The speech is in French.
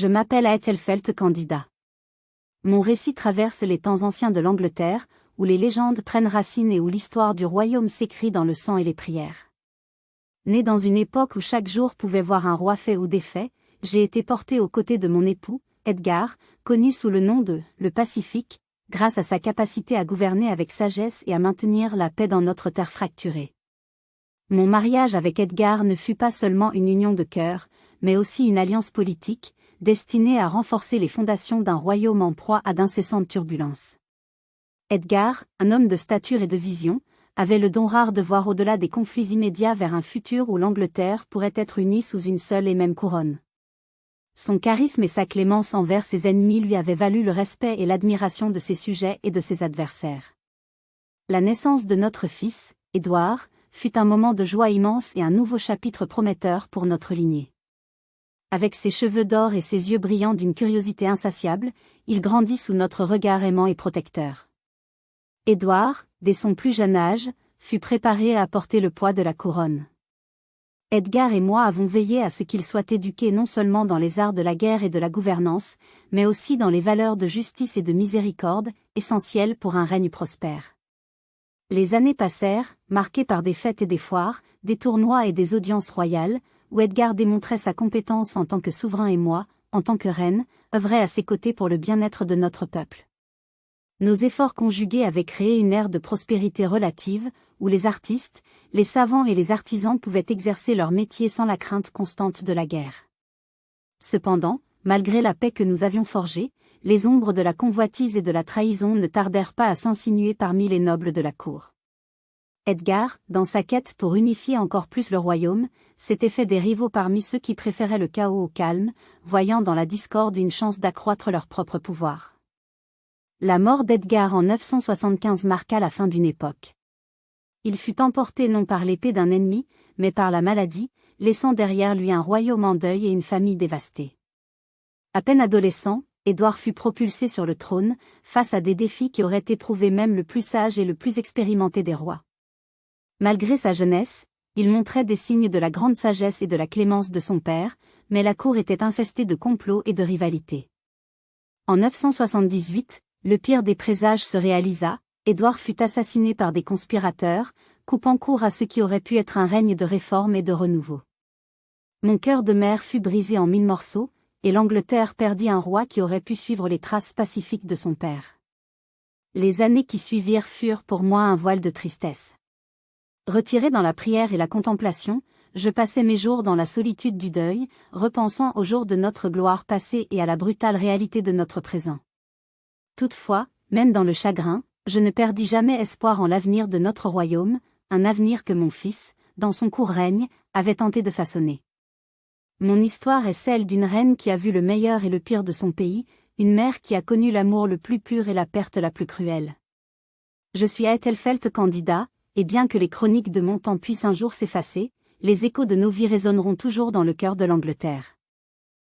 Je m'appelle Aethelfelt candidat. Mon récit traverse les temps anciens de l'Angleterre, où les légendes prennent racine et où l'histoire du royaume s'écrit dans le sang et les prières. Né dans une époque où chaque jour pouvait voir un roi fait ou défait, j'ai été porté aux côtés de mon époux, Edgar, connu sous le nom de « le Pacifique », grâce à sa capacité à gouverner avec sagesse et à maintenir la paix dans notre terre fracturée. Mon mariage avec Edgar ne fut pas seulement une union de cœur, mais aussi une alliance politique, destinée à renforcer les fondations d'un royaume en proie à d'incessantes turbulences. Edgar, un homme de stature et de vision, avait le don rare de voir au-delà des conflits immédiats vers un futur où l'Angleterre pourrait être unie sous une seule et même couronne. Son charisme et sa clémence envers ses ennemis lui avaient valu le respect et l'admiration de ses sujets et de ses adversaires. La naissance de notre fils, Édouard, fut un moment de joie immense et un nouveau chapitre prometteur pour notre lignée. Avec ses cheveux d'or et ses yeux brillants d'une curiosité insatiable, il grandit sous notre regard aimant et protecteur. Édouard, dès son plus jeune âge, fut préparé à porter le poids de la couronne. Edgar et moi avons veillé à ce qu'il soit éduqué non seulement dans les arts de la guerre et de la gouvernance, mais aussi dans les valeurs de justice et de miséricorde, essentielles pour un règne prospère. Les années passèrent, marquées par des fêtes et des foires, des tournois et des audiences royales, où Edgar démontrait sa compétence en tant que souverain et moi, en tant que reine, œuvrait à ses côtés pour le bien-être de notre peuple. Nos efforts conjugués avaient créé une ère de prospérité relative, où les artistes, les savants et les artisans pouvaient exercer leur métier sans la crainte constante de la guerre. Cependant, malgré la paix que nous avions forgée, les ombres de la convoitise et de la trahison ne tardèrent pas à s'insinuer parmi les nobles de la cour. Edgar, dans sa quête pour unifier encore plus le royaume, s'était fait des rivaux parmi ceux qui préféraient le chaos au calme, voyant dans la discorde une chance d'accroître leur propre pouvoir. La mort d'Edgar en 975 marqua la fin d'une époque. Il fut emporté non par l'épée d'un ennemi, mais par la maladie, laissant derrière lui un royaume en deuil et une famille dévastée. À peine adolescent, Édouard fut propulsé sur le trône, face à des défis qui auraient éprouvé même le plus sage et le plus expérimenté des rois. Malgré sa jeunesse, il montrait des signes de la grande sagesse et de la clémence de son père, mais la cour était infestée de complots et de rivalités. En 978, le pire des présages se réalisa, Édouard fut assassiné par des conspirateurs, coupant court à ce qui aurait pu être un règne de réforme et de renouveau. Mon cœur de mère fut brisé en 1000 morceaux, et l'Angleterre perdit un roi qui aurait pu suivre les traces pacifiques de son père. Les années qui suivirent furent pour moi un voile de tristesse. Retiré dans la prière et la contemplation, je passais mes jours dans la solitude du deuil, repensant aux jours de notre gloire passée et à la brutale réalité de notre présent. Toutefois, même dans le chagrin, je ne perdis jamais espoir en l'avenir de notre royaume, un avenir que mon fils, dans son court règne, avait tenté de façonner. Mon histoire est celle d'une reine qui a vu le meilleur et le pire de son pays, une mère qui a connu l'amour le plus pur et la perte la plus cruelle. Je suis Aethelfelt candidat, et bien que les chroniques de mon temps puissent un jour s'effacer, les échos de nos vies résonneront toujours dans le cœur de l'Angleterre.